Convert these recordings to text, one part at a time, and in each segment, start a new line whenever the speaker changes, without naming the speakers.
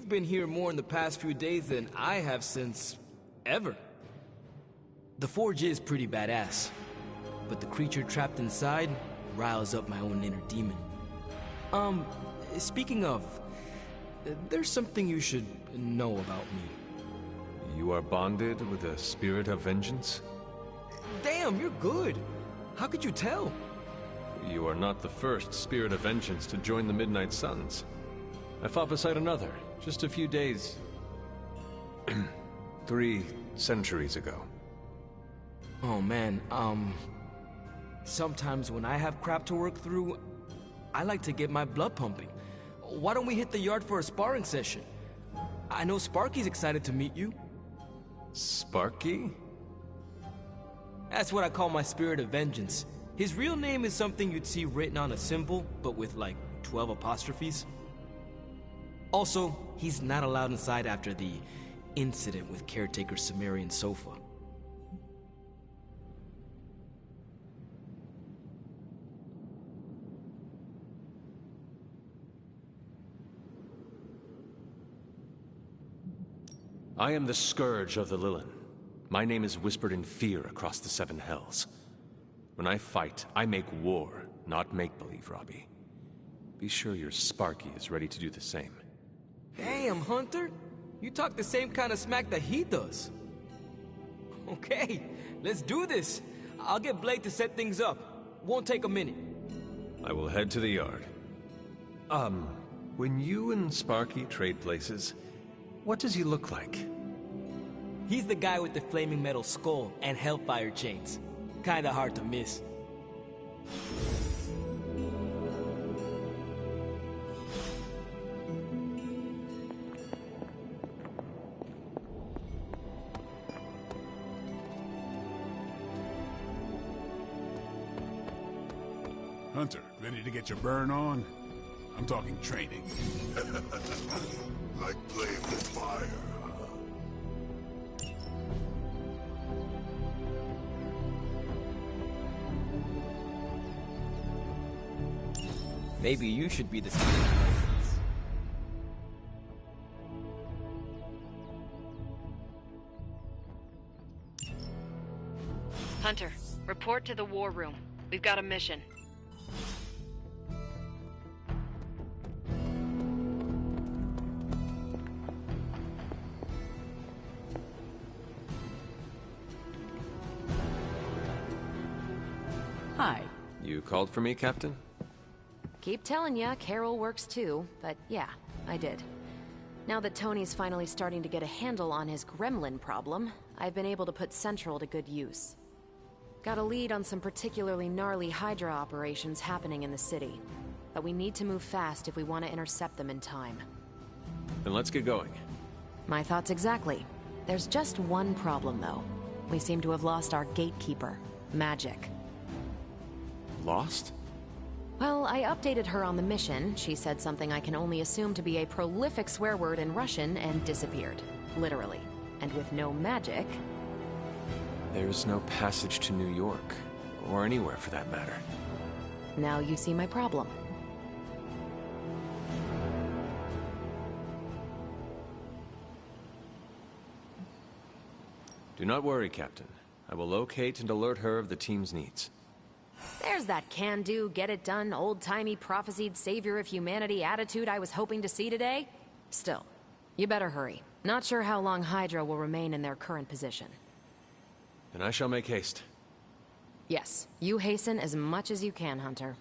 You've been here more in the past few days than I have since... ever. The forge is pretty badass, but the creature trapped inside riles up my own inner demon. Speaking of, there's something you should know about me.
You are bonded with a spirit of vengeance?
Damn, you're good. How could you tell?
You are not the first spirit of vengeance to join the Midnight Suns. I fought beside another, just a few days... 3 centuries ago.
Oh man, sometimes when I have crap to work through, I like to get my blood pumping. Why don't we hit the yard for a sparring session? I know Sparky's excited to meet you.
Sparky?
That's what I call my spirit of vengeance. His real name is something you'd see written on a symbol, but with like 12 apostrophes. Also, he's not allowed inside after the incident with caretaker Sumerian Sofa.
I am the Scourge of the Lilin. My name is whispered in fear across the 7 hells. When I fight, I make war, not make-believe, Robbie. Be sure your Sparky is ready to do the same.
Damn, Hunter! You talk the same kind of smack that he does. Okay, let's do this. I'll get Blake to set things up. Won't take a minute.
I will head to the yard. When you and Sparky trade places, what does he look like?
He's the guy with the flaming metal skull and hellfire chains. Kinda hard to miss.
Hunter, ready to get your burn on? I'm talking training.
Like playing with fire.
Maybe you should be the
Hunter, report to the war room. We've got a mission.
Hi.
You called for me, Captain?
Keep telling ya, Carol works too, but yeah, I did. Now that Tony's finally starting to get a handle on his gremlin problem, I've been able to put Central to good use. Got a lead on some particularly gnarly Hydra operations happening in the city, but we need to move fast if we want to intercept them in time.
Then let's get going.
My thoughts exactly. There's just one problem though. We seem to have lost our gatekeeper, Magic.
Lost?
Well, I updated her on the mission. She said something I can only assume to be a prolific swear word in Russian and disappeared. Literally. And with no magic...
There's no passage to New York. Or anywhere for that matter.
Now you see my problem.
Do not worry, Captain. I will locate and alert her of the team's needs.
There's that can-do, get-it-done, old-timey prophesied savior of humanity attitude I was hoping to see today. Still, you better hurry. Not sure how long Hydra will remain in their current position.
Then I shall make haste.
Yes, you hasten as much as you can, Hunter.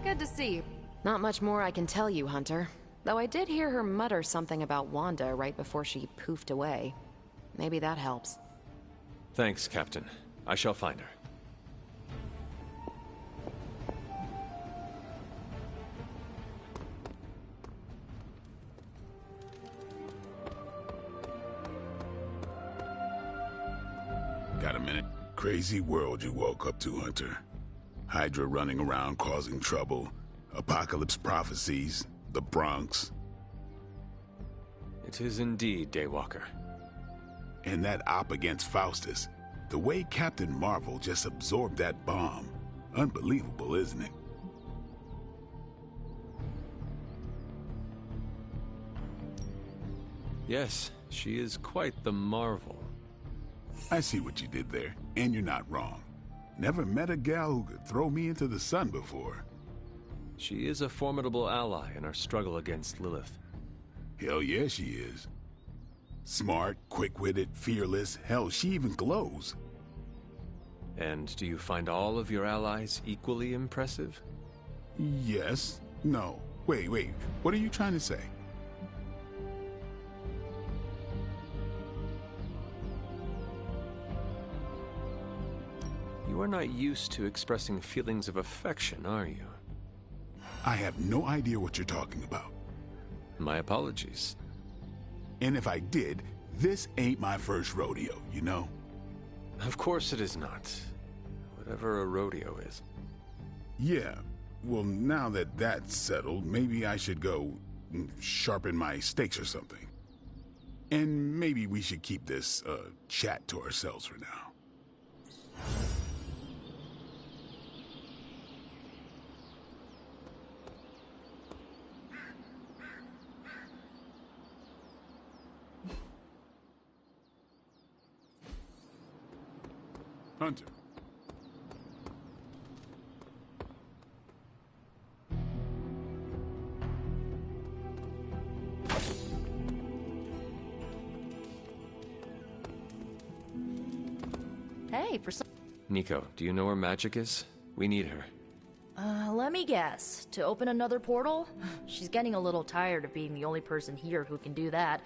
Good to see you. Not much more I can tell you, Hunter. Though I did hear her mutter something about Wanda right before she poofed away. Maybe that helps.
Thanks, Captain. I shall find her.
crazy world you woke up to, Hunter. Hydra running around causing trouble, apocalypse prophecies, the Bronx.
It is indeed, Daywalker.
And that op against Faustus. The way Captain Marvel just absorbed that bomb. Unbelievable, isn't it?
Yes, she is quite the marvel.
I see what you did there, and you're not wrong. Never met a gal who could throw me into the sun before.
She is a formidable ally in our struggle against Lilith.
Hell yeah, she is. Smart, quick-witted, fearless, hell, she even glows.
And do you find all of your allies equally impressive?
Yes. No. Wait. What are you trying to say?
You are not used to expressing feelings of affection, are you?
I have no idea what you're talking about.
My apologies.
And if I did, this ain't my first rodeo, you know?
Of course it is not. Whatever a rodeo is.
Yeah. Well, now that that's settled, maybe I should go sharpen my stakes or something. And maybe we should keep this chat to ourselves for now. Hunter.
Hey, for some...
Nico, do you know where Magic is? We need her.
let me guess. To open another portal? She's getting a little tired of being the only person here who can do that.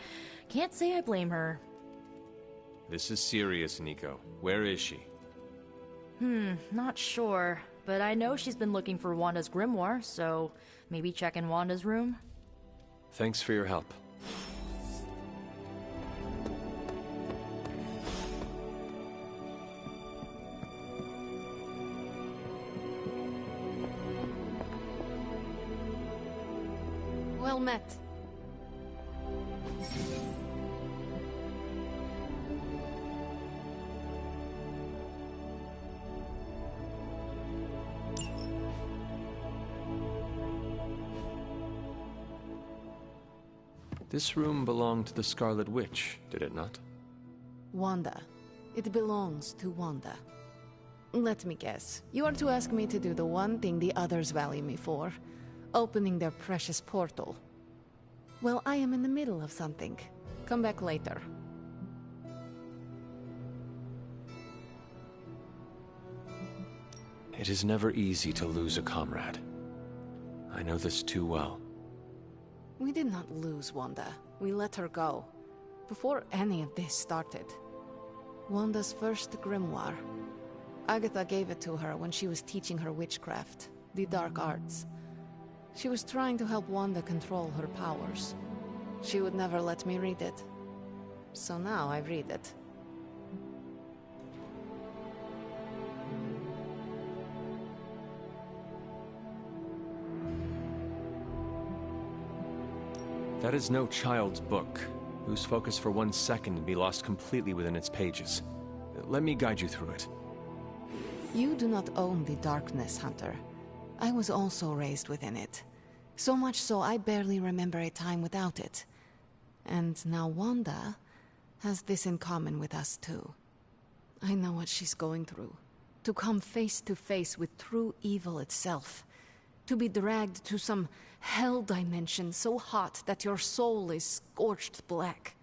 Can't say I blame her.
This is serious, Nico. Where is she?
Not sure. But I know she's been looking for Wanda's grimoire, so maybe check in Wanda's room?
Thanks for your help.
Well met.
This room belonged to the Scarlet Witch, did it not?
Wanda. It belongs to Wanda. Let me guess. You are to ask me to do the one thing the others value me for. Opening their precious portal. Well, I am in the middle of something. Come back later.
It is never easy to lose a comrade. I know this too well.
We did not lose Wanda. We let her go. Before any of this started. Wanda's first grimoire. Agatha gave it to her when she was teaching her witchcraft, the dark arts. She was trying to help Wanda control her powers. She would never let me read it. So now I read it.
That is no child's book. Lose focus for 1 second and be lost completely within its pages. Let me guide you through it.
You do not own the darkness, Hunter. I was also raised within it. So much so I barely remember a time without it. And now Wanda has this in common with us too. I know what she's going through. To come face to face with true evil itself. To be dragged to some hell dimension so hot that your soul is scorched black.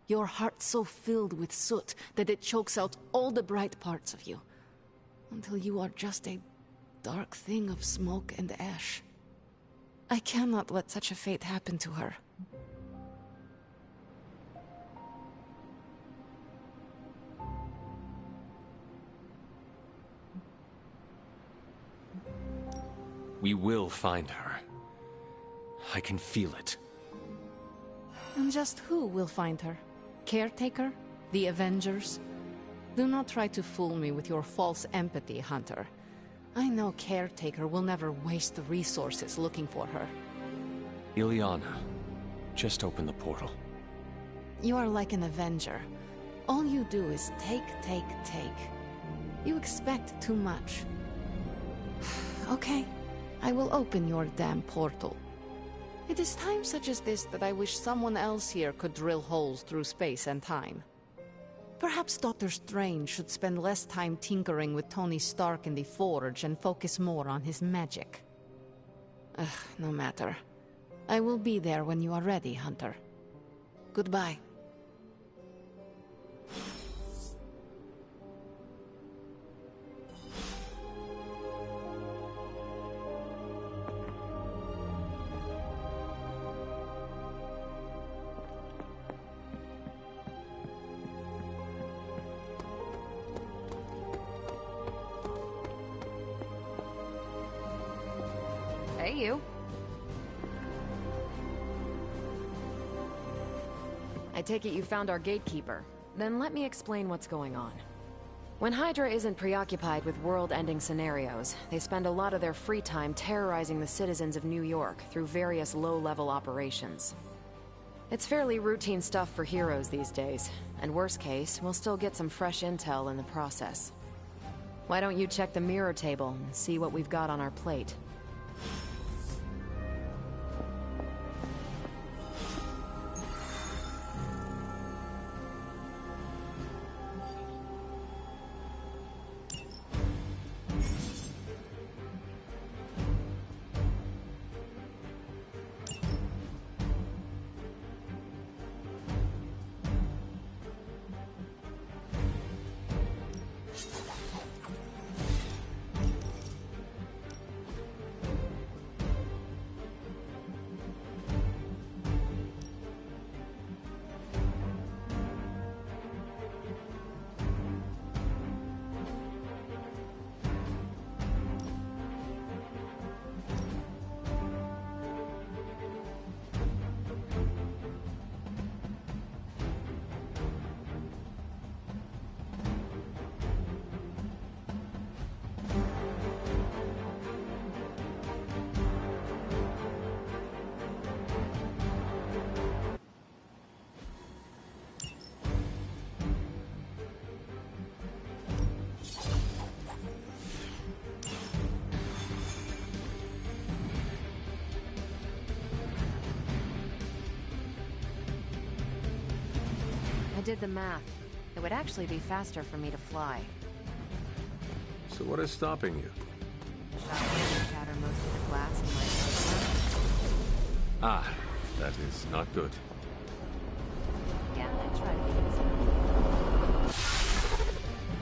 Your heart so filled with soot that it chokes out all the bright parts of you. Until you are just a dark thing of smoke and ash. I cannot let such a fate happen to her.
We will find her. I can feel it.
And just who will find her? Caretaker? The Avengers? Do not try to fool me with your false empathy, Hunter. I know Caretaker will never waste the resources looking for her.
Ilyana, just open the portal.
You are like an Avenger. All you do is take, take, take. You expect too much. Okay, I will open your damn portal. It is times such as this that I wish someone else here could drill holes through space and time. Perhaps Dr. Strange should spend less time tinkering with Tony Stark in the Forge and focus more on his magic. No matter. I will be there when you are ready, Hunter. Goodbye.
Hey, you. I take it you found our gatekeeper. Then let me explain what's going on. When Hydra isn't preoccupied with world-ending scenarios, they spend a lot of their free time terrorizing the citizens of New York through various low-level operations. It's fairly routine stuff for heroes these days, and worst case, we'll still get some fresh intel in the process. Why don't you check the mirror table and see what we've got on our plate? I did the math. It would actually be faster for me to fly.
So what is stopping you?
Shotgun shatter most of the glass in my
Ah, that is not good.
Yeah, I tried to get some.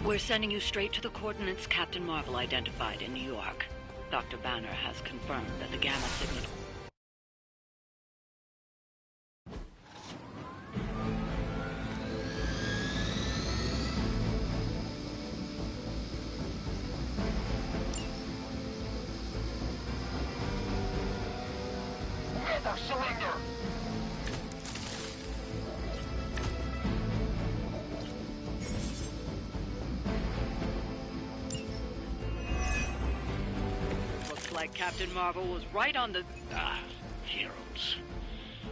We're sending you straight to the coordinates Captain Marvel identified in New York. Dr. Banner has confirmed that the gamma signal... Like Captain Marvel was right on the...
Heroes.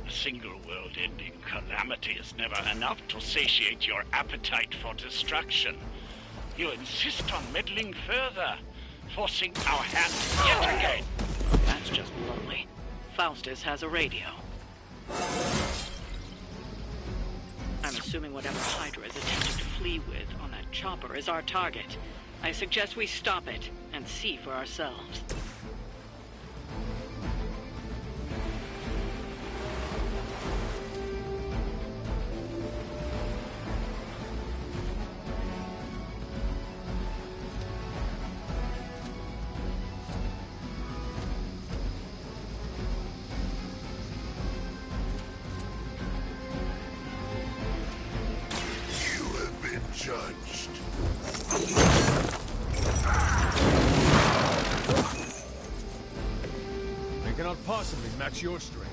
A single world-ending calamity is never enough to satiate your appetite for destruction. You insist on meddling further, forcing our hand yet again.
That's just lonely. Faustus has a radio. I'm assuming whatever Hydra is attempting to flee with on that chopper is our target. I suggest we stop it and see for ourselves.
Judged.
They cannot possibly match your strength.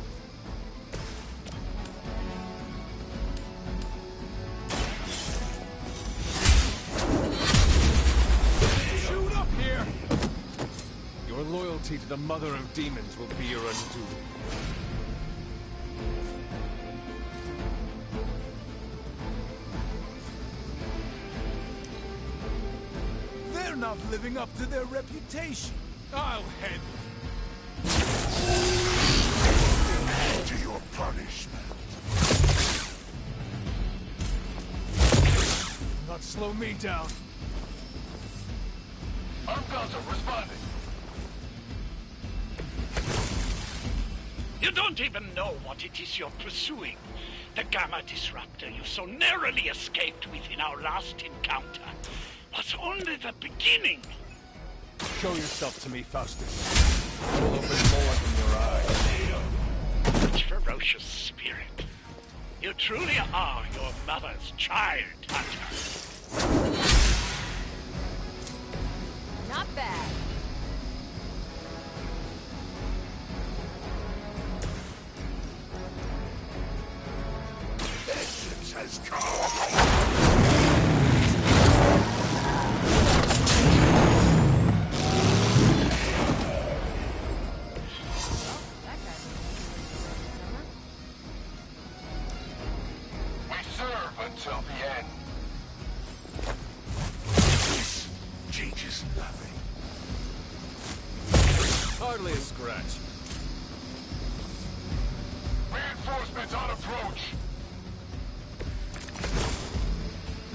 loyalty to the Mother of Demons will be your undoing.
They're not living up to their reputation. I'll handle it.
To your punishment.
Not slow me down.
Armgaza responding.
You don't even know what it is you're pursuing. The Gamma Disruptor you so narrowly escaped with in our last encounter was only the beginning.
Show yourself to me, Faustus. I will open more than your eyes.
Such ferocious spirit. You truly are your mother's child, Hunter.
Not bad.
Vengeance has come. Until the end. This changes nothing.
Hardly a scratch.
Reinforcements on approach.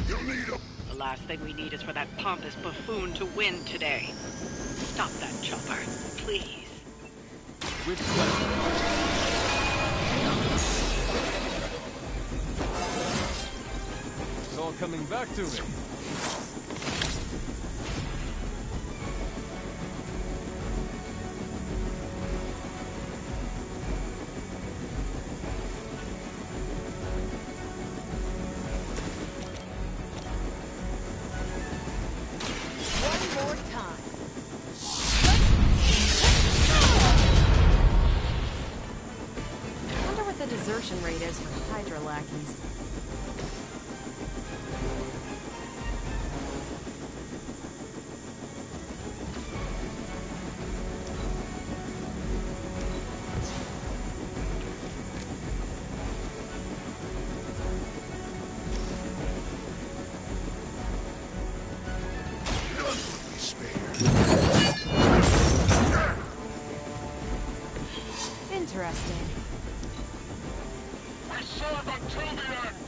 You'll need a...
The last thing we need is for that pompous buffoon to win today. Stop that chopper, please.
With pleasure. It's all coming back to me.
One more time. I wonder what the desertion rate is for Hydra lackeys. Interesting.
We serve until the end.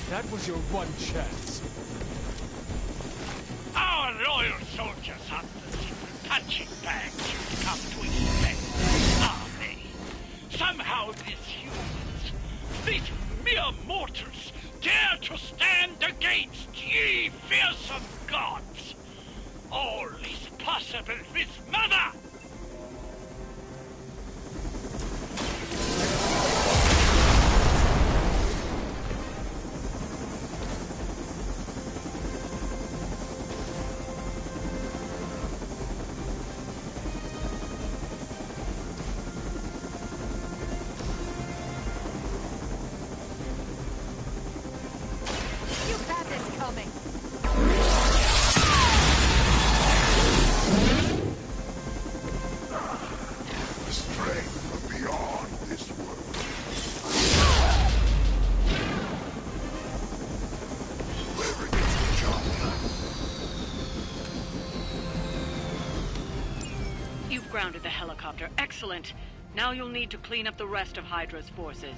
That was your one chance.
Our loyal soldiers aren't the simple punching bags you've come to expect, are they? Somehow these humans, these mere mortals, dare to stand against ye fearsome gods. All is possible with Mother!
You had this coming.
The strength from beyond this world. Whoever gets the job done.
You've grounded the helicopter. Excellent. Now you'll need to clean up the rest of Hydra's forces.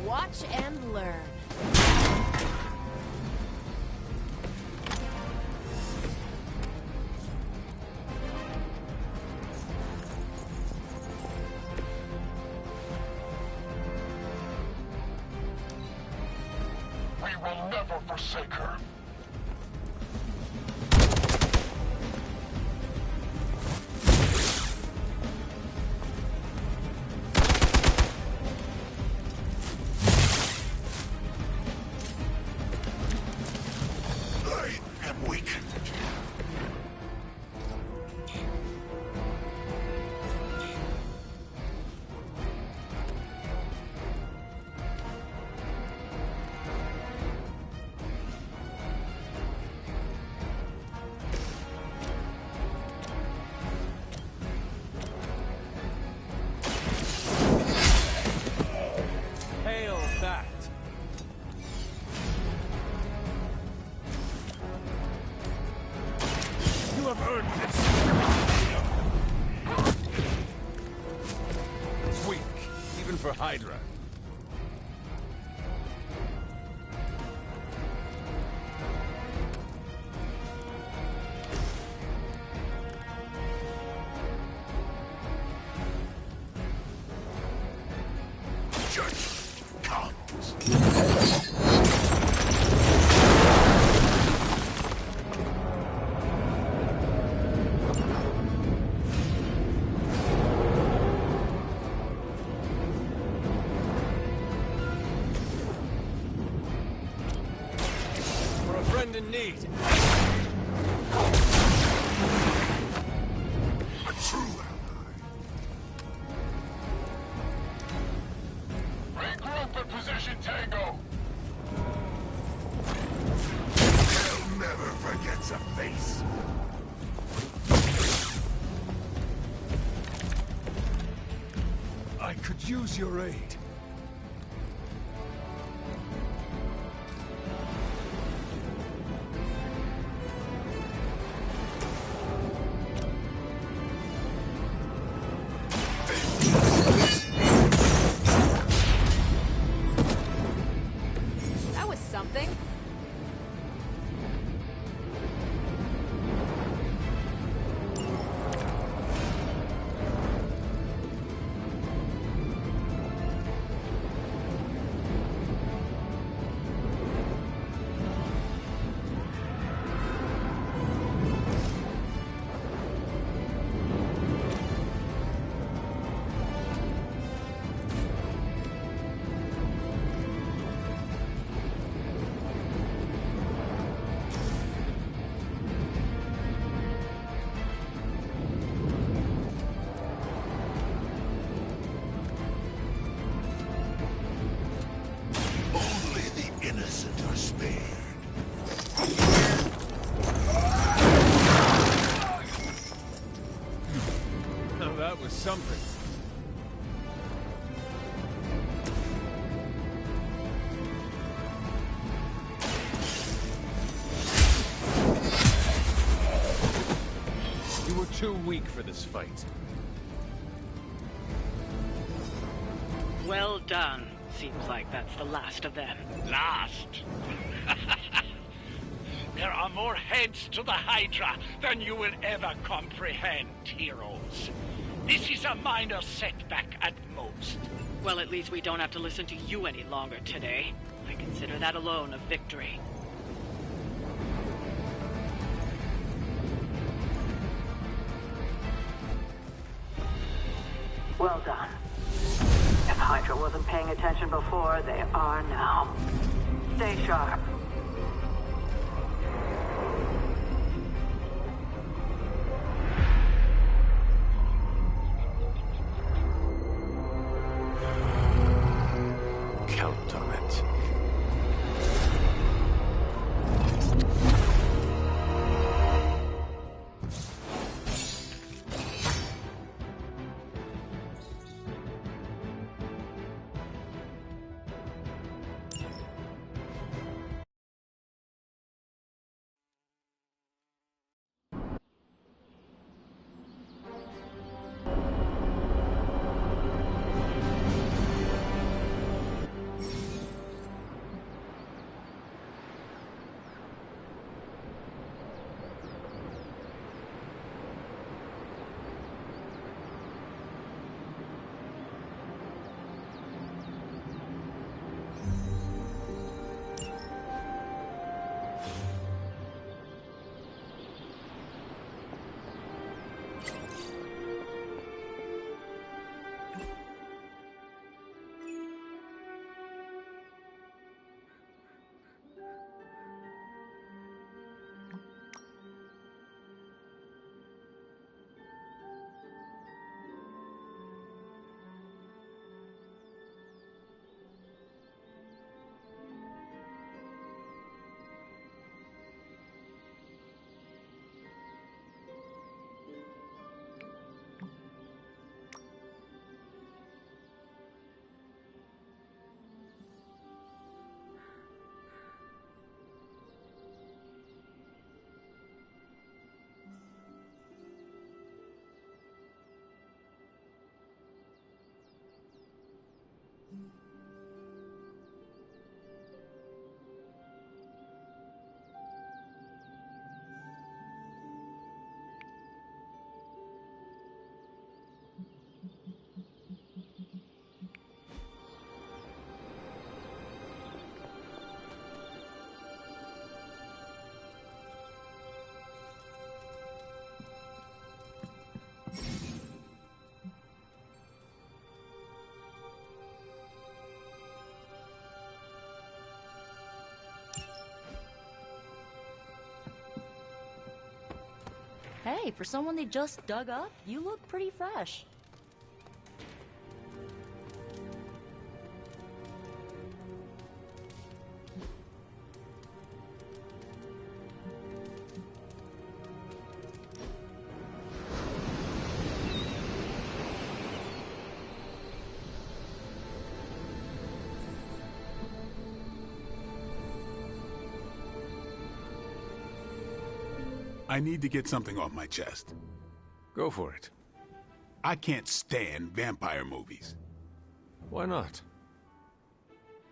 Watch and learn.
We will never forsake her. I am Awaken.
Hail that! You have earned this! It's weak, even for Hydra.
Judgment comes.
For a friend in need.
A true ally.
Regroup and position Tango!
Hell never forgets a face.
I could use your aid.
That was something.
Only the innocent are spared.
Now that was something. You were too weak for this fight.
Well done. Seems like that's the last of them.
Last. There are more heads to the Hydra than you will ever comprehend, heroes. This is a minor setback at most.
Well, at least we don't have to listen to you any longer today. I consider that alone a victory. Well done. If Hydra wasn't paying attention before, they are now. Stay sharp.
Count on it.
Hey, for someone they just dug up, you look pretty fresh.
I need to get something off my chest.
Go for it.
I can't stand vampire movies.
Why not?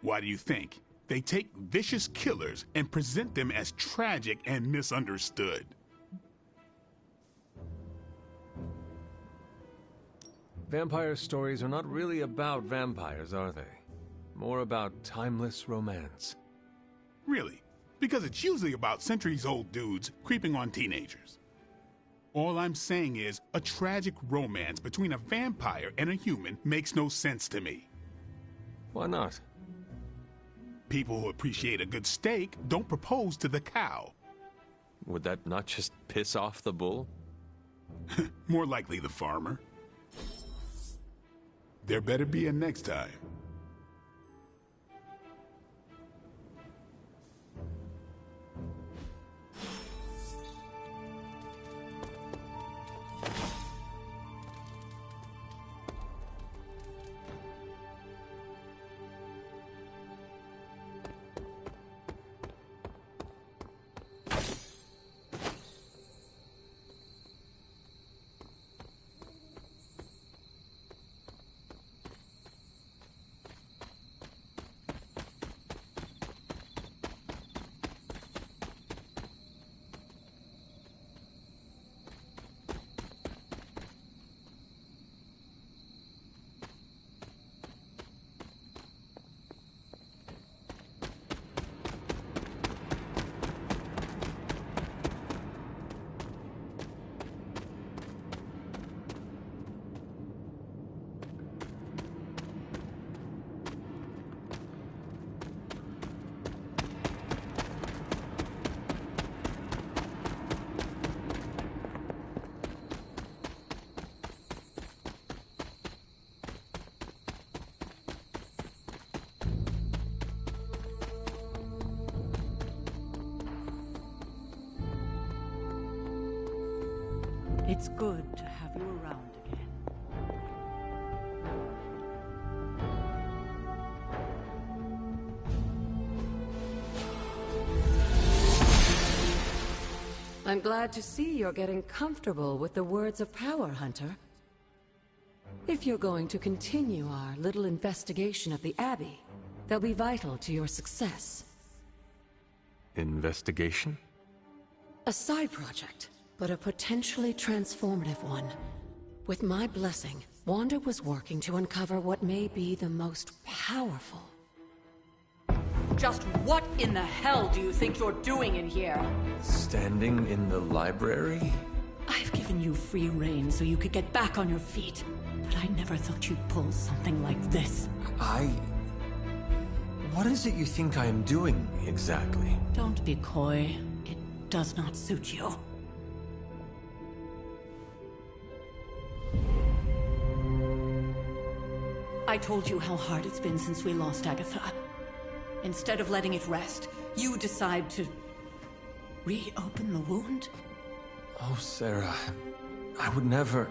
Why do you think? They take vicious killers and present them as tragic and misunderstood.
Vampire stories are not really about vampires, are they? More about timeless romance.
Really? Because it's usually about centuries-old dudes creeping on teenagers. All I'm saying is, a tragic romance between a vampire and a human makes no sense to me.
Why not?
People who appreciate a good steak don't propose to the cow.
Would that not just piss off the bull?
More likely the farmer. There better be a next time.
It's good to have you around again.
I'm glad to see you're getting comfortable with the words of power, Hunter. If you're going to continue our little investigation of the Abbey, they'll be vital to your success.
Investigation?
A side project, but a potentially transformative one. With my blessing, Wanda was working to uncover what may be the most powerful.
Just what in the hell do you think you're doing in here?
Standing in the library?
I've given you free rein so you could get back on your feet, but I never thought you'd pull something like this.
What is it you think I am doing, exactly?
Don't be coy. It does not suit you. I told you how hard it's been since we lost Agatha. Instead of letting it rest, you decide to reopen the wound?
Oh, Sarah, I never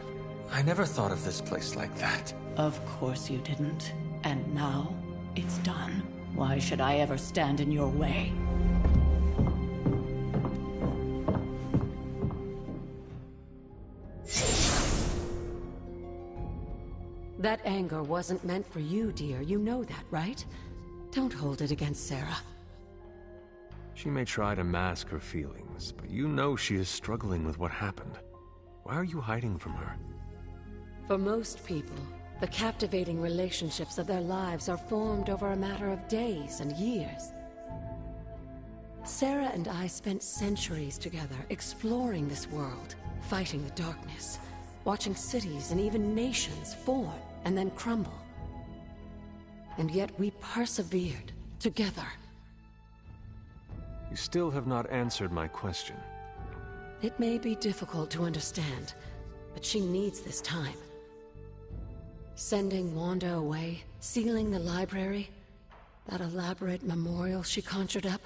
thought of this place like that.
Of course you didn't. And now, it's done. Why should I ever stand in your way?
That anger wasn't meant for you, dear. You know that, right? Don't hold it against Sarah.
She may try to mask her feelings, but you know she is struggling with what happened. Why are you hiding from her?
For most people, the captivating relationships of their lives are formed over a matter of days and years. Sarah and I spent centuries together exploring this world, fighting the darkness, watching cities and even nations form and then crumble. And yet we persevered, together.
You still have not answered my question.
It may be difficult to understand, but she needs this time. Sending Wanda away, sealing the library, that elaborate memorial she conjured up.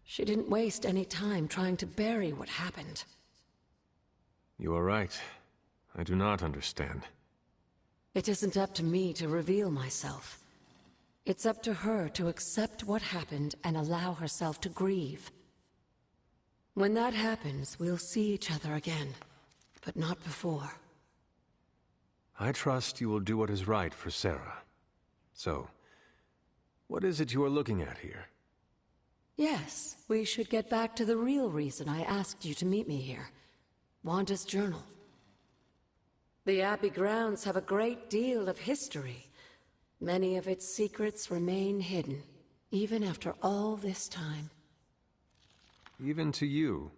She didn't waste any time trying to bury what happened.
You are right. I do not understand.
It isn't up to me to reveal myself. It's up to her to accept what happened and allow herself to grieve. When that happens, we'll see each other again, but not before.
I trust you will do what is right for Sarah. So, what is it you are looking at here?
Yes, we should get back to the real reason I asked you to meet me here. Wanda's journal. The Abbey grounds have a great deal of history. Many of its secrets remain hidden, even after all this time.
Even to you?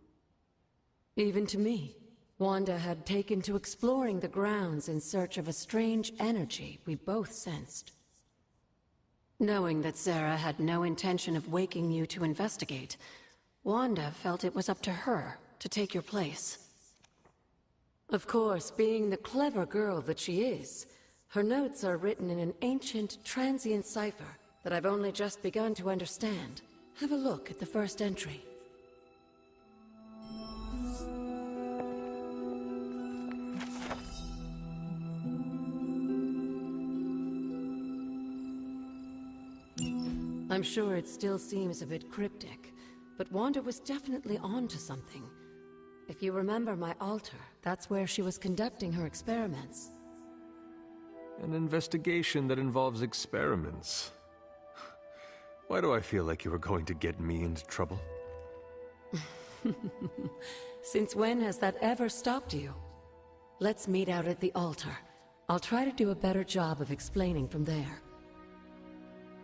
Even to me. Wanda had taken to exploring the grounds in search of a strange energy we both sensed. Knowing that Sarah had no intention of waking you to investigate, Wanda felt it was up to her to take your place. Of course, being the clever girl that she is, her notes are written in an ancient, transient cipher that I've only just begun to understand. Have a look at the first entry. I'm sure it still seems a bit cryptic, but Wanda was definitely onto something. If you remember my altar, that's where she was conducting her experiments.
An investigation that involves experiments. Why do I feel like you were going to get me into trouble?
Since when has that ever stopped you? Let's meet out at the altar. I'll try to do a better job of explaining from there.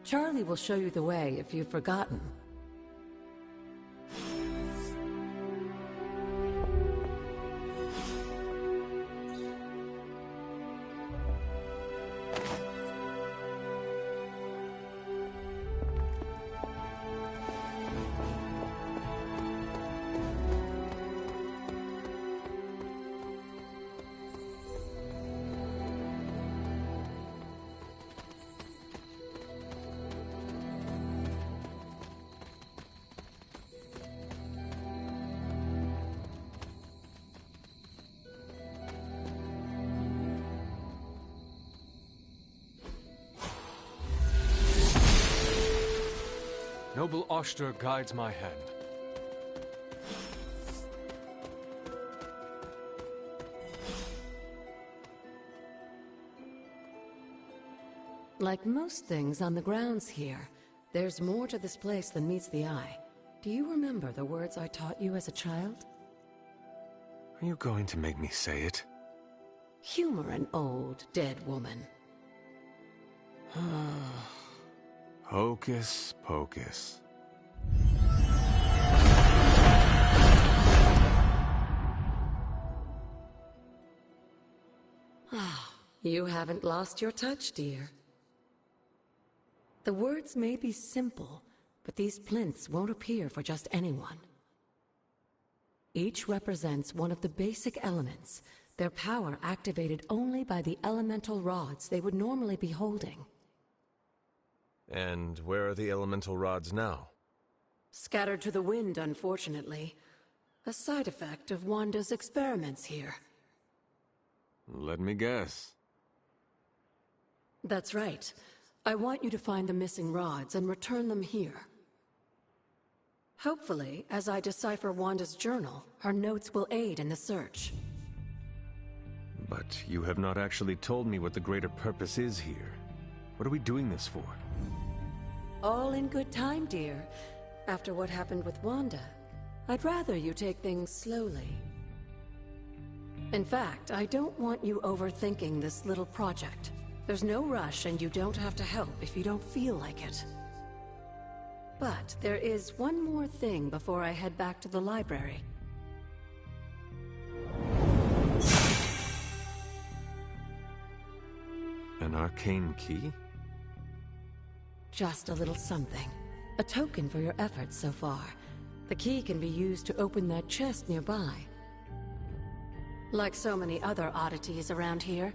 Charlie will show you the way if you've forgotten.
Noble Oster guides my hand.
Like most things on the grounds here, there's more to this place than meets the eye. Do you remember the words I taught you as a child?
Are you going to make me say it?
Humor an old, dead woman.
Hocus pocus.
You haven't lost your touch, dear. The words may be simple, but these plinths won't appear for just anyone. Each represents one of the basic elements, their power activated only by the elemental rods they would normally be holding.
And where are the elemental rods now?
Scattered to the wind, unfortunately. A side effect of Wanda's experiments here.
Let me guess.
That's right. I want you to find the missing rods and return them here. Hopefully, as I decipher Wanda's journal, her notes will aid in the search.
But you have not actually told me what the greater purpose is here. What are we doing this for?
All in good time, dear. After what happened with Wanda, I'd rather you take things slowly. In fact, I don't want you overthinking this little project. There's no rush, and you don't have to help if you don't feel like it. But there is one more thing before I head back to the library.
An arcane key?
Just a little something. A token for your efforts so far. The key can be used to open that chest nearby. Like so many other oddities around here,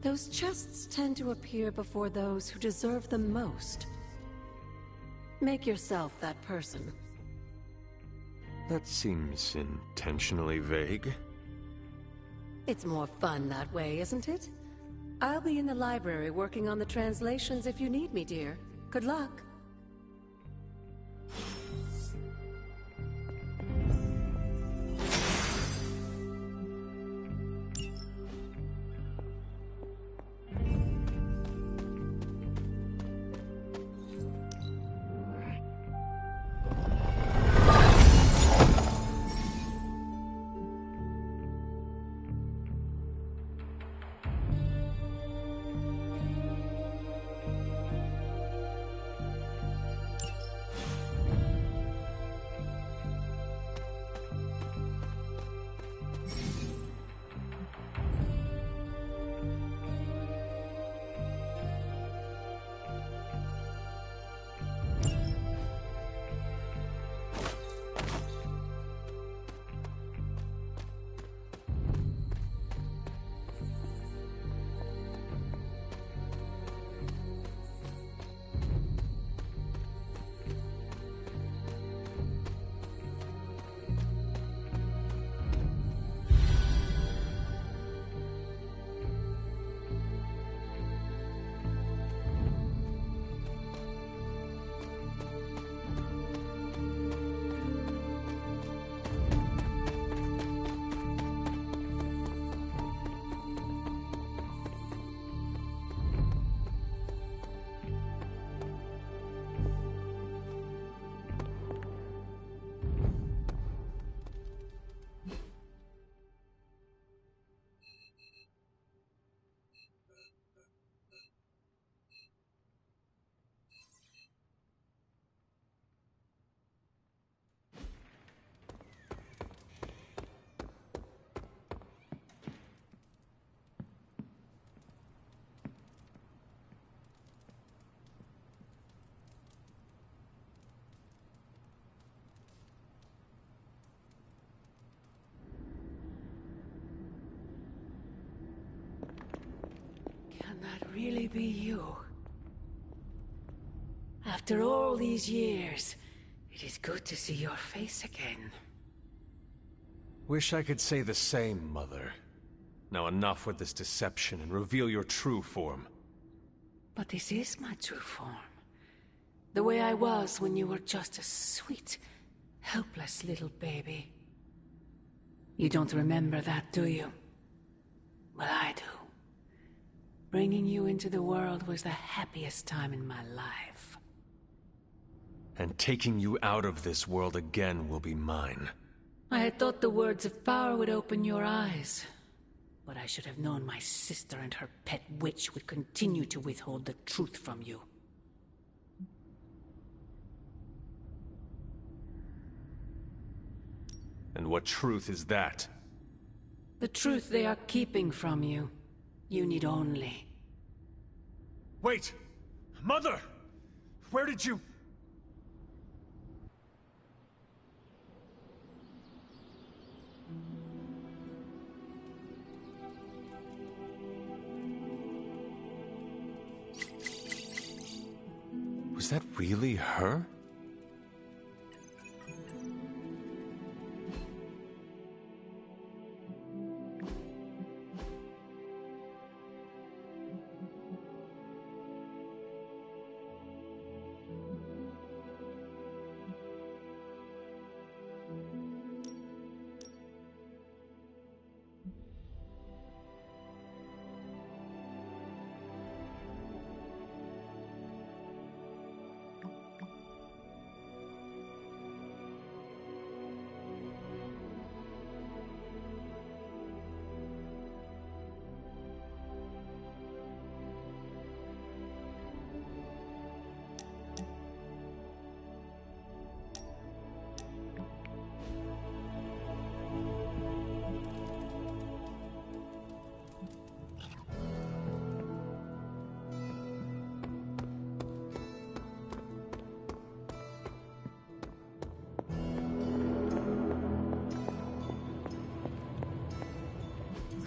those chests tend to appear before those who deserve them most. Make yourself that person.
That seems intentionally vague.
It's more fun that way, isn't it? I'll be in the library working on the translations if you need me, dear. Good luck. Can that really be you? After all these years, it is good to see your face again.
Wish I could say the same, Mother. Now enough with this deception and reveal your true form.
But this is my true form. The way I was when you were just a sweet, helpless little baby. You don't remember that, do you? Well, I do. Bringing you into the world was the happiest time in my life.
And taking you out of this world again will be mine.
I had thought the words of power would open your eyes. But I should have known my sister and her pet witch would continue to withhold the truth from you.
And what truth is that?
The truth they are keeping from you. You need only...
Wait! Mother! Where did you...
Was that really her?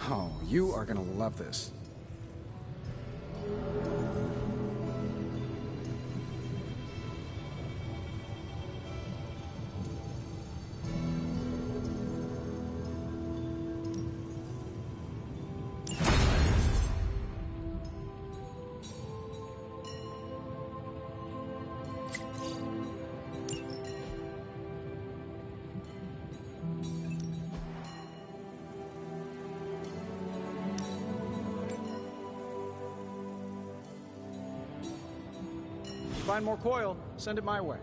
Oh, you are gonna love this. Find more coil, send it my way.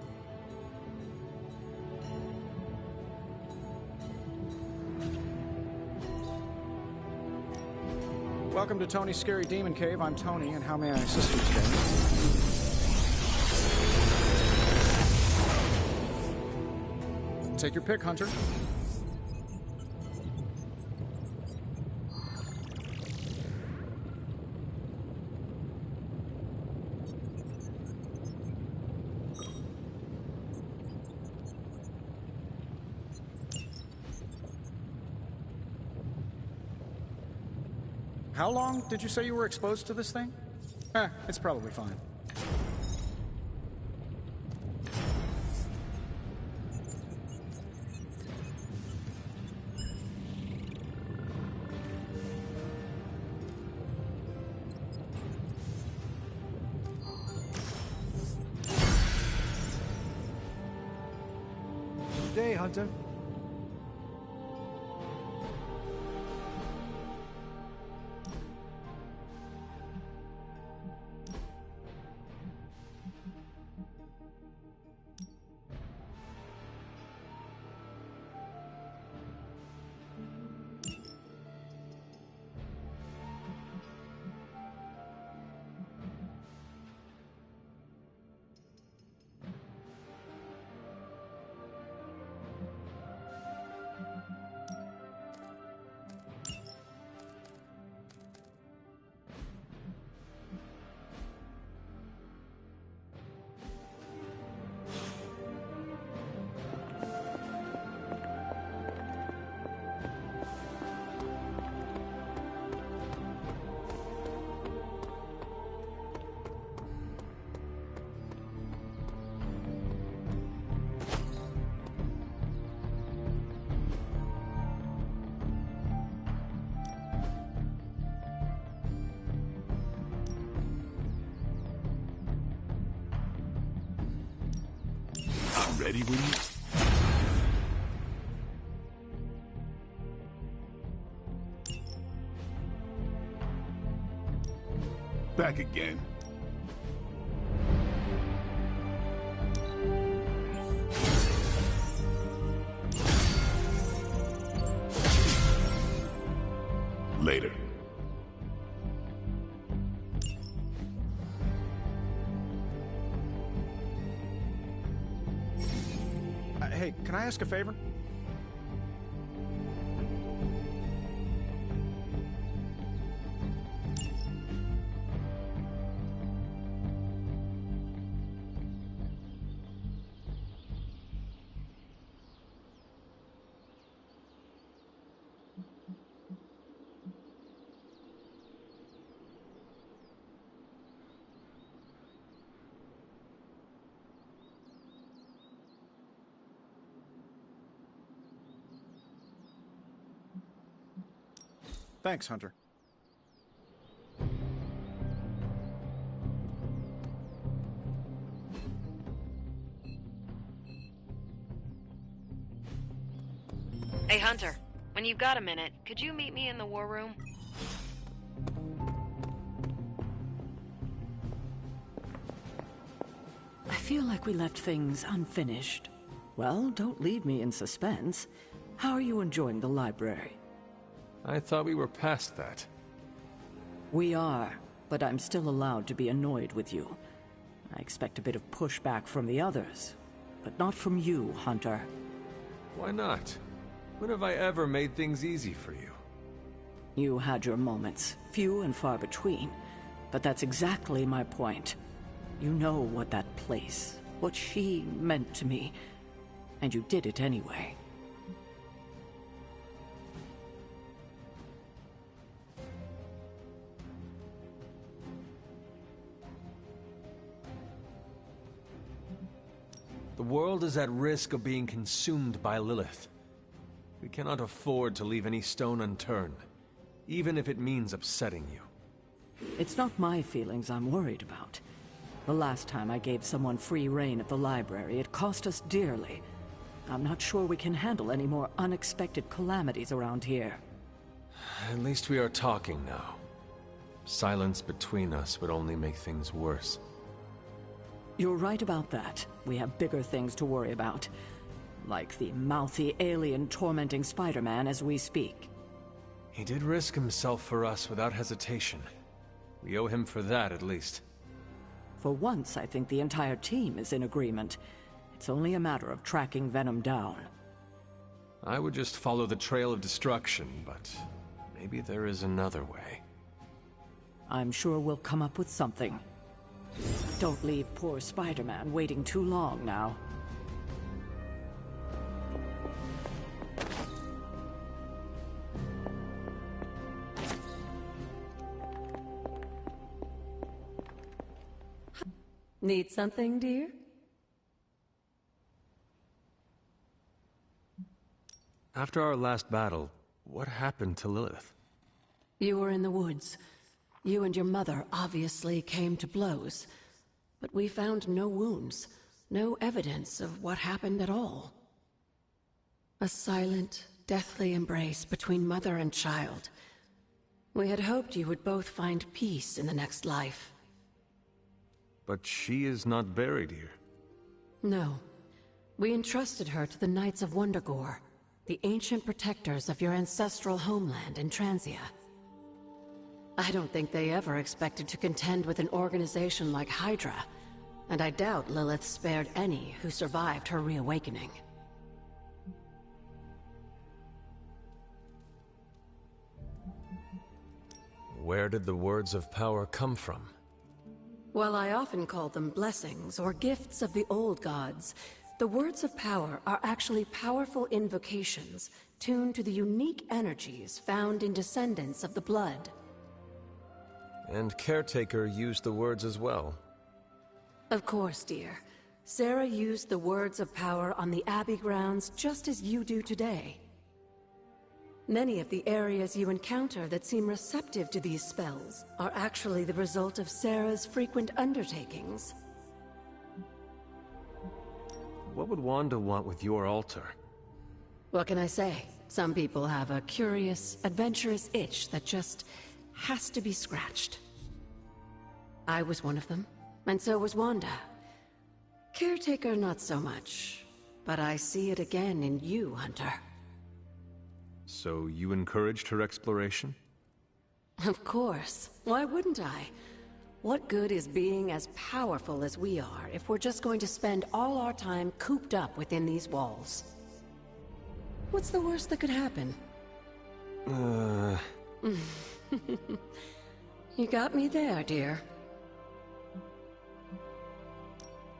Welcome to Tony's Scary Demon Cave. I'm Tony, and how may I assist you today? Take your pick, Hunter. How long did you say you were exposed to this thing? It's probably fine.
Good day, Hunter.
Ready when you... Back again. Later.
Hey, can I ask a favor? Thanks, Hunter.
Hey, Hunter. When you've got a minute, could you meet me in the war room?
I feel like we left things unfinished. Well, don't leave me in suspense. How are you enjoying the library?
I thought we were past that.
We are, but I'm still allowed to be annoyed with you. I expect a bit of pushback from the others, but not from you, Hunter.
Why not? When have I ever made things easy for you?
You had your moments, few and far between, but that's exactly my point. You know what that place, what she meant to me, and you did it anyway.
world is at risk of being consumed by Lilith. We cannot afford to leave any stone unturned, even if it means upsetting you.
It's not my feelings I'm worried about. The last time I gave someone free rein at the library, it cost us dearly. I'm not sure we can handle any more unexpected calamities around here.
At least we are talking now. Silence between us would only make things worse.
You're right about that. We have bigger things to worry about. Like the mouthy alien tormenting Spider-Man as we speak.
He did risk himself for us without hesitation. We owe him for that, at least.
For once, I think the entire team is in agreement. It's only a matter of tracking Venom down.
I would just follow the trail of destruction, but maybe there is another way.
I'm sure we'll come up with something. Don't leave poor Spider-Man waiting too long now.
Need something, dear?
After our last battle, what happened to Lilith?
You were in the woods. You and your mother obviously came to blows. But we found no wounds, no evidence of what happened at all. A silent, deathly embrace between mother and child. We had hoped you would both find peace in the next life.
But she is not buried here.
No. We entrusted her to the Knights of Wundagore, the ancient protectors of your ancestral homeland in Transia. I don't think they ever expected to contend with an organization like Hydra, and I doubt Lilith spared any who survived her reawakening.
Where did the words of power come from?
While I often call them blessings or gifts of the old gods, the words of power are actually powerful invocations tuned to the unique energies found in descendants of the blood.
And Caretaker used the words as well.
Of course, dear. Sarah used the words of power on the Abbey grounds just as you do today. Many of the areas you encounter that seem receptive to these spells are actually the result of Sarah's frequent undertakings.
What would Wanda want with your altar?
What can I say? Some people have a curious, adventurous itch that just has to be scratched. I was one of them, and so was Wanda. Caretaker, not so much. But I see it again in you, Hunter.
So you encouraged her exploration?
Of course. Why wouldn't I? What good is being as powerful as we are if we're just going to spend all our time cooped up within these walls? What's the worst that could happen? You got me there, dear.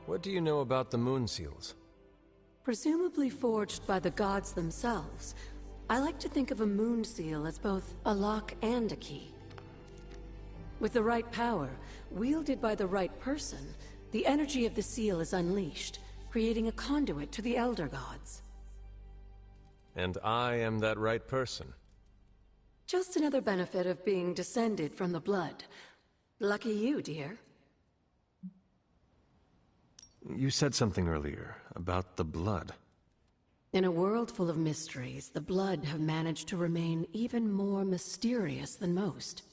What do you know about the Moon Seals?
Presumably forged by the gods themselves, I like to think of a moon seal as both a lock and a key. With the right power, wielded by the right person, the energy of the seal is unleashed, creating a conduit to the Elder Gods.
And I am that right person.
Just another benefit of being descended from the blood. Lucky you, dear.
You said something earlier about the blood.
In a world full of mysteries, the blood have managed to remain even more mysterious than most.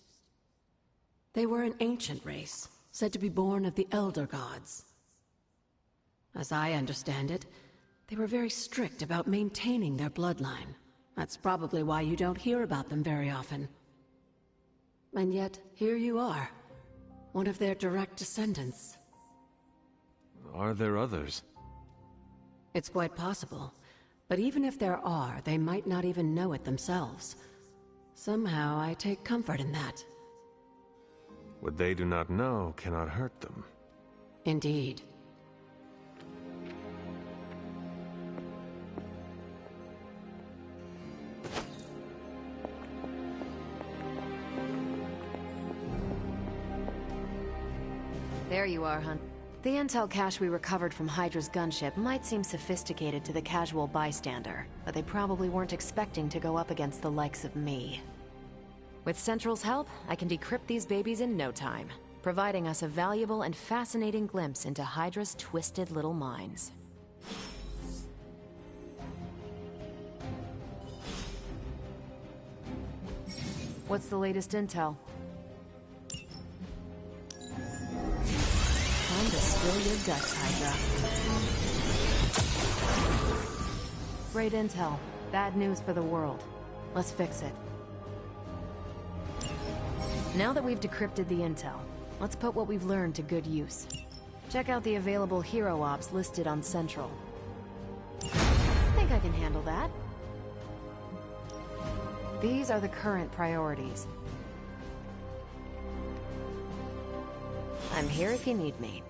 They were an ancient race, said to be born of the Elder Gods. As I understand it, they were very strict about maintaining their bloodline. That's probably why you don't hear about them very often. And yet, here you are, one of their direct descendants.
Are there others?
It's quite possible. But even if there are, they might not even know it themselves. Somehow, I take comfort in that.
What they do not know cannot hurt them.
Indeed.
There you are, Hunt. The intel cache we recovered from Hydra's gunship might seem sophisticated to the casual bystander, but they probably weren't expecting to go up against the likes of me. With Central's help, I can decrypt these babies in no time, providing us a valuable and fascinating glimpse into Hydra's twisted little minds. What's the latest intel? Time to spill your guts, Hydra. Great intel. Bad news for the world. Let's fix it. Now that we've decrypted the intel, let's put what we've learned to good use. Check out the available hero ops listed on Central. I think I can handle that. These are the current priorities. I'm here if you need me.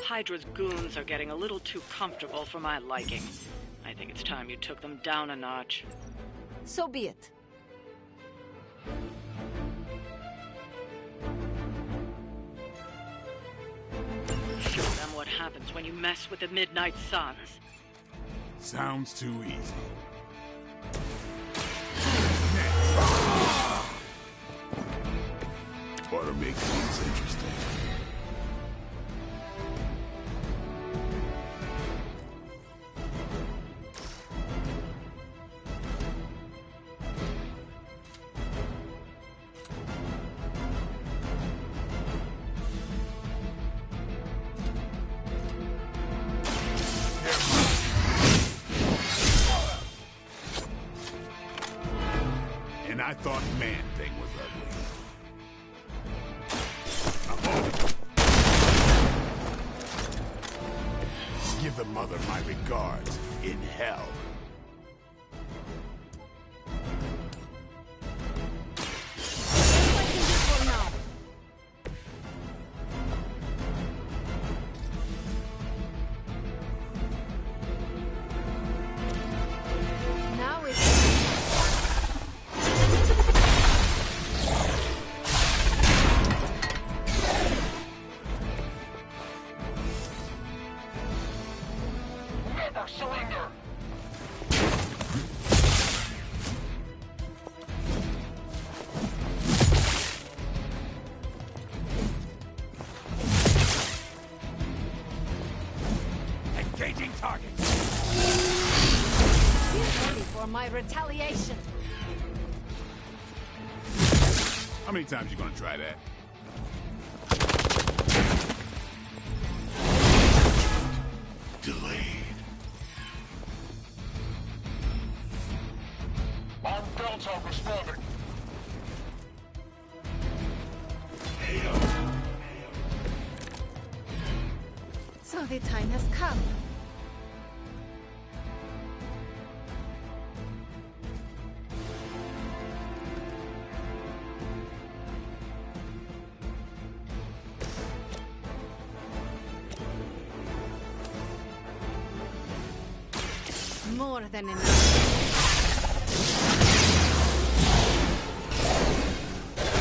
Hydra's goons are getting a little too comfortable for my liking. I think it's time you took them down a notch.
So be it.
Show them what happens when you mess with the Midnight Suns.
Sounds too easy. Ought to make things interesting. And I thought Man-Thing was ugly. Give the mother my regards in hell.
Engaging target.
Get ready for my retaliation.
How many times you gonna try that? Delayed.
Armed Delta responding.
So the time has come. More than enough.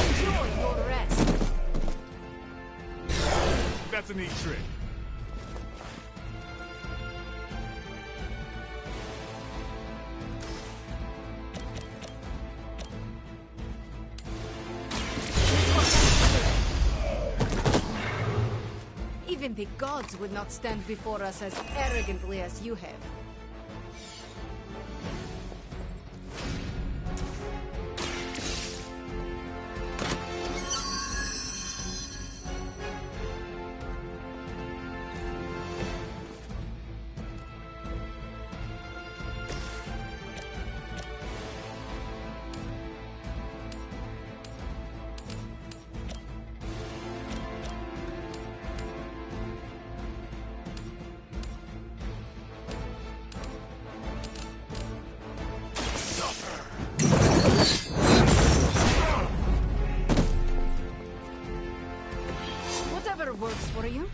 Enjoy your rest.
That's a neat trick.
Even the gods would not stand before us as arrogantly as you have. Whatever works for you.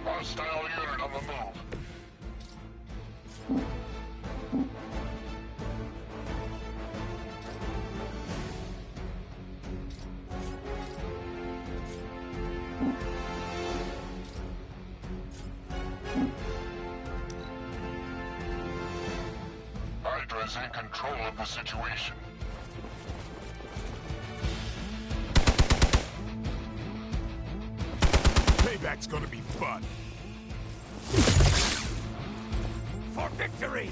Hostile unit on the move. Hydra is in control of the situation.
Payback's gonna be fun.
For victory!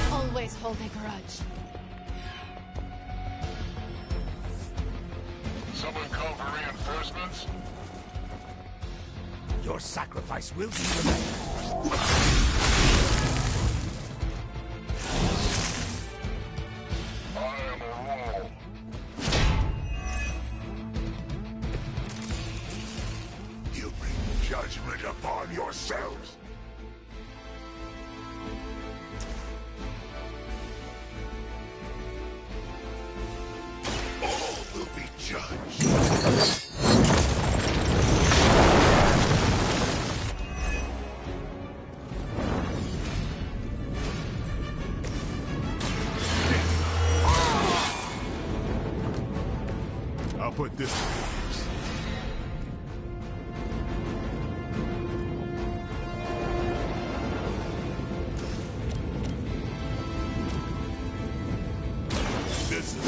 I always hold a grudge.
Someone call for reinforcements?
Your sacrifice will be remembered.
I am a wall.
You bring judgment upon yourselves. All will be judged. I'll put this to use. This is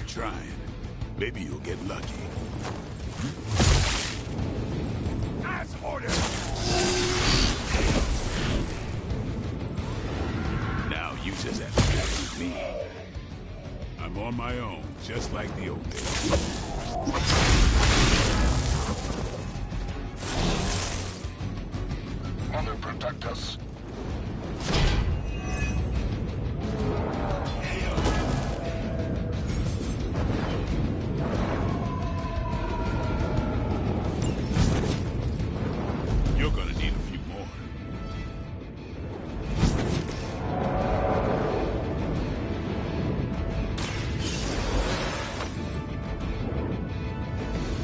trying. Maybe you'll get lucky.
As ordered!
Now you just have to deal with me. I'm on my own, just like the old days.
Mother, protect us.
You're gonna need a few more.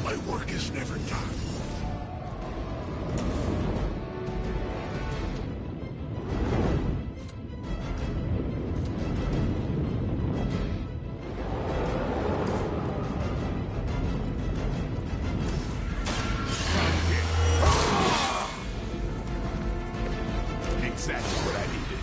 My work is never done. Exactly what I needed.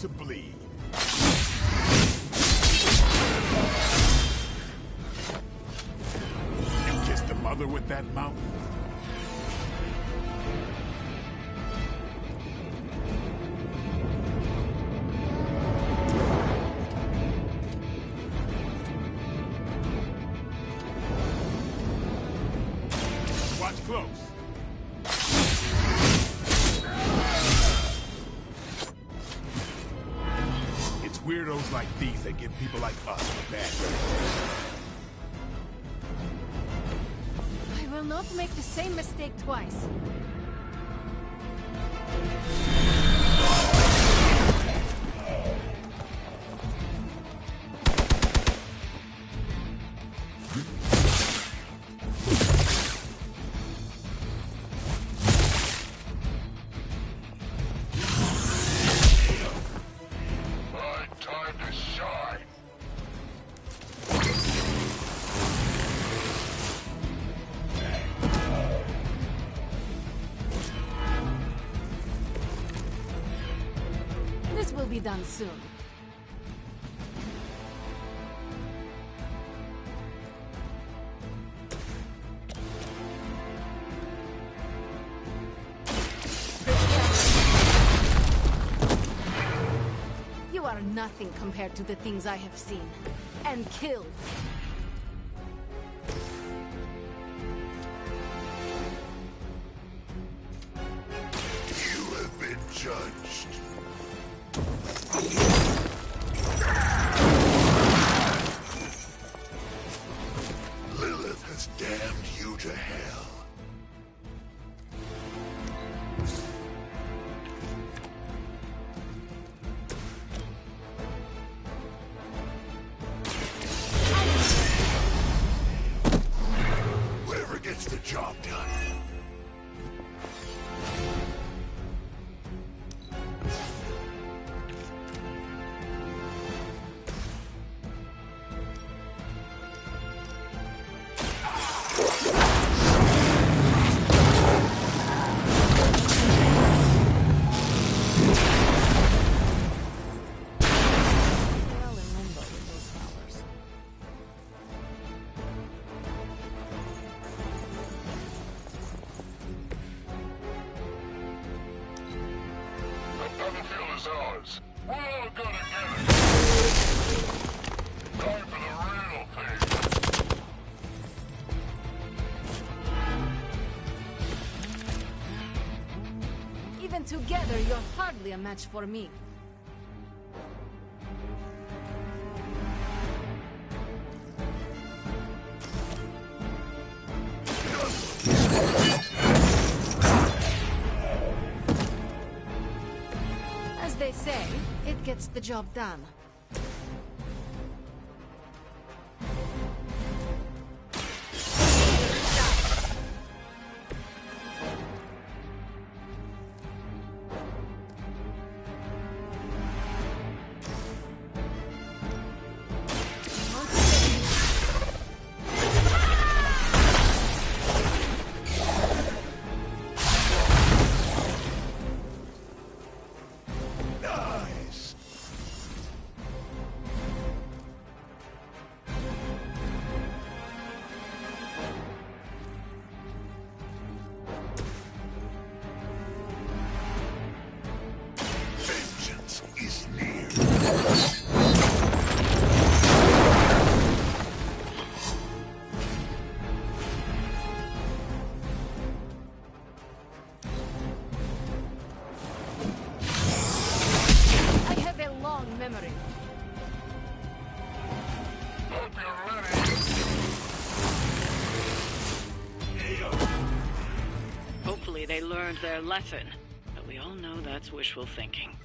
to bleed. You kissed the mother with that mouth? Watch close. It's weirdos like these that give people like us a bad
I will not make the same mistake twice.
My time to shine.
This will be done soon. You are nothing compared to the things I have seen and killed.
You have been judged. Lilith has damned you to hell. Whoever gets the job done.
Well, in limbo with those flowers.
The battlefield is ours. We're all gonna get it. Time for the real thing.
Even together, you're hardly a match for me. As they say, it gets the job done.
Nice. Vengeance is near.
I have a long memory.
Hope you're ready.
Hopefully they learned their lesson, but we all know that's wishful thinking.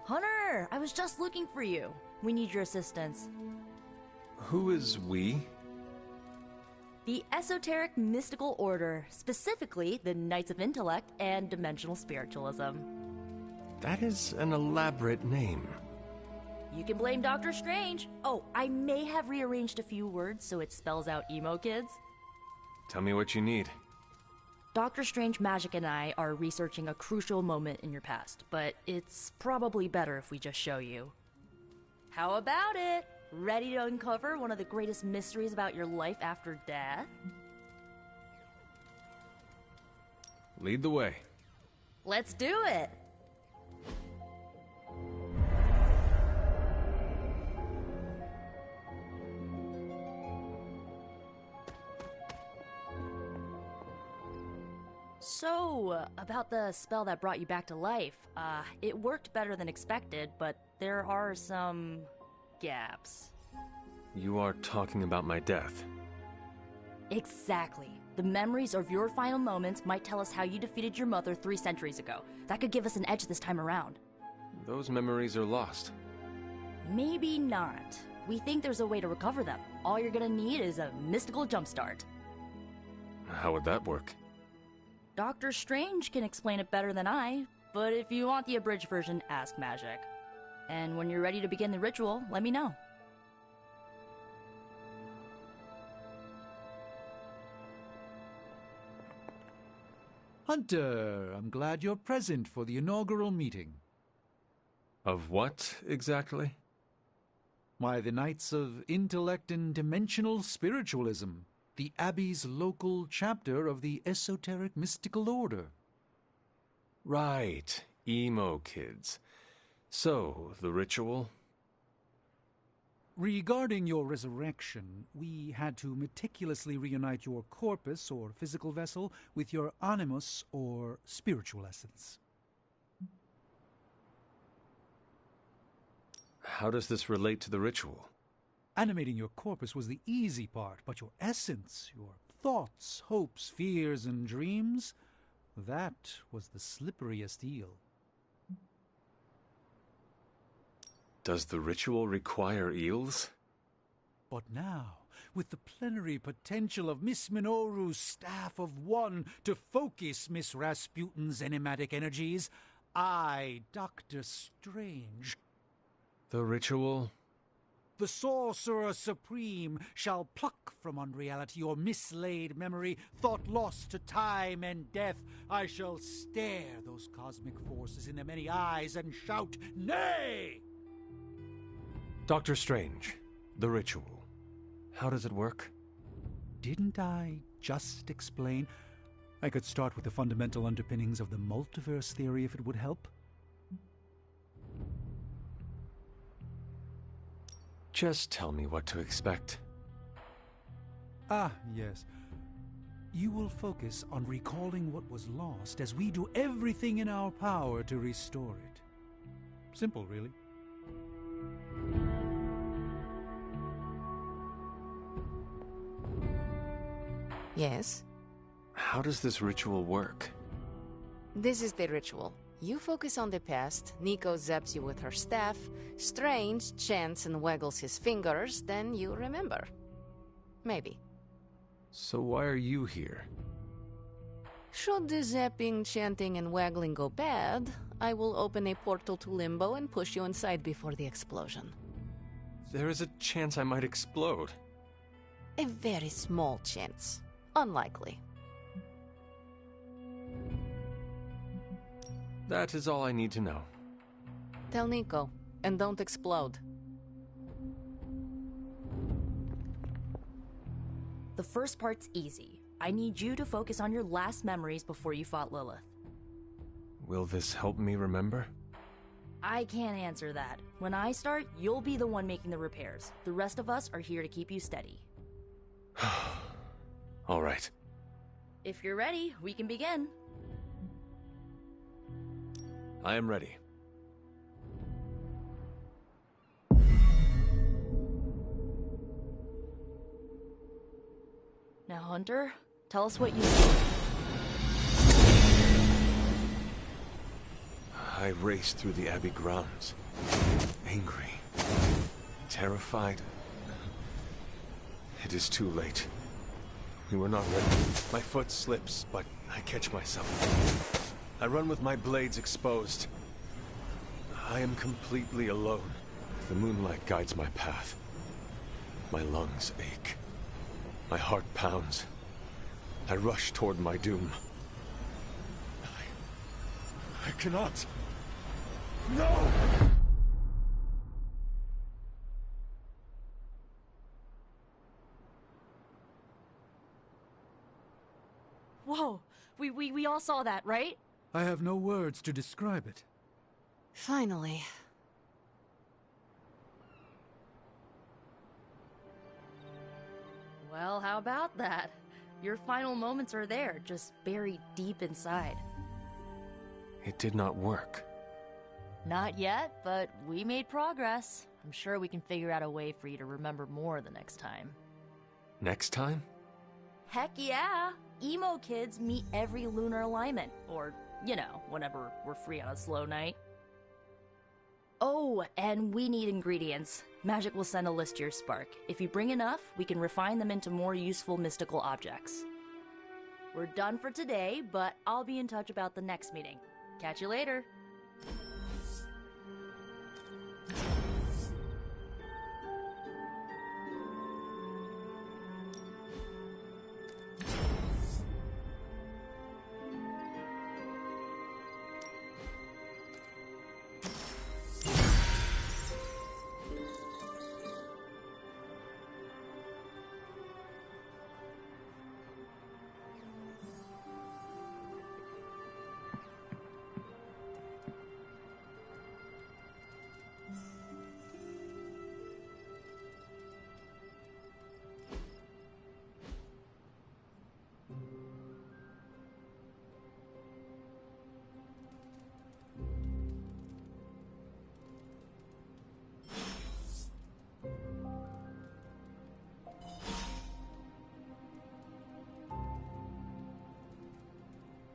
Hunter, I was just looking for you. We need your assistance.
Who is we?
The Esoteric Mystical Order, specifically the Knights of Intellect and Dimensional Spiritualism.
That is an elaborate name.
You can blame Dr. Strange. Oh, I may have rearranged a few words so it spells out emo kids.
Tell me what you need.
Dr. Strange Magic and I are researching a crucial moment in your past, but it's probably better if we just show you. How about it? Ready to uncover one of the greatest mysteries about your life after death?
Lead the way.
Let's do it! So, about the spell that brought you back to life, it worked better than expected, but there are some gaps.
You are talking about my death.
Exactly. The memories of your final moments might tell us how you defeated your mother 3 centuries ago. That could give us an edge this time around.
Those memories are lost.
Maybe not. We think there's a way to recover them. All you're gonna need is a mystical jumpstart.
How would that work?
Doctor Strange can explain it better than I, but if you want the abridged version, ask Magic. And when you're ready to begin the ritual, let me know.
Hunter, I'm glad you're present for the inaugural meeting.
Of what, exactly?
Why, the Knights of Intellect and Dimensional Spiritualism, the Abbey's local chapter of the Esoteric Mystical Order.
Right, emo kids. So, the ritual?
Regarding your resurrection, we had to meticulously reunite your corpus, or physical vessel, with your animus, or spiritual essence.
How does this relate to the ritual?
Animating your corpus was the easy part, but your essence, your thoughts, hopes, fears, and dreams, that was the slipperiest eel.
Does the ritual require eels?
But now, with the plenary potential of Miss Minoru's Staff of One to focus Miss Rasputin's enigmatic energies, I, Dr. Strange...
The ritual?
The Sorcerer Supreme shall pluck from unreality your mislaid memory, thought lost to time and death. I shall stare those cosmic forces in their many eyes and shout, "Nay!"
Dr. Strange, the ritual. How does it work?
Didn't I just explain? I could start with the fundamental underpinnings of the multiverse theory if it would help.
Just tell me what to expect.
Ah, yes. You will focus on recalling what was lost as we do everything in our power to restore it. Simple, really.
Yes?
How does this ritual work?
This is the ritual. You focus on the past, Nico zaps you with her staff, Strange chants and waggles his fingers, then you remember. Maybe.
So why are you here?
Should the zapping, chanting, and waggling go bad, I will open a portal to Limbo and push you inside before the explosion.
There is a chance I might explode.
A very small chance. Unlikely.
That is all I need to know.
Tell Nico, and don't explode.
The first part's easy. I need you to focus on your last memories before you fought Lilith.
Will this help me remember?
I can't answer that. When I start, you'll be the one making the repairs. The rest of us are here to keep you steady.
All right.
If you're ready, we can begin.
I am ready.
Now, Hunter, tell us what you see.
I raced through the Abbey grounds. Angry. Terrified. It is too late. We were not ready. My foot slips, but I catch myself. I run with my blades exposed. I am completely alone. The moonlight guides my path. My lungs ache. My heart pounds. I rush toward my doom. I cannot. No!
Whoa! We all saw that, right?
I have no words to describe it.
Finally.
Well, how about that? Your final moments are there, just buried deep inside.
It did not work.
Not yet, but we made progress. I'm sure we can figure out a way for you to remember more the next time.
Next time?
Heck yeah! Emo kids meet every lunar alignment. Or, you know, whenever we're free on a slow night. Oh, and we need ingredients. Magic will send a list to your Spark. If you bring enough, we can refine them into more useful mystical objects. We're done for today, but I'll be in touch about the next meeting. Catch you later.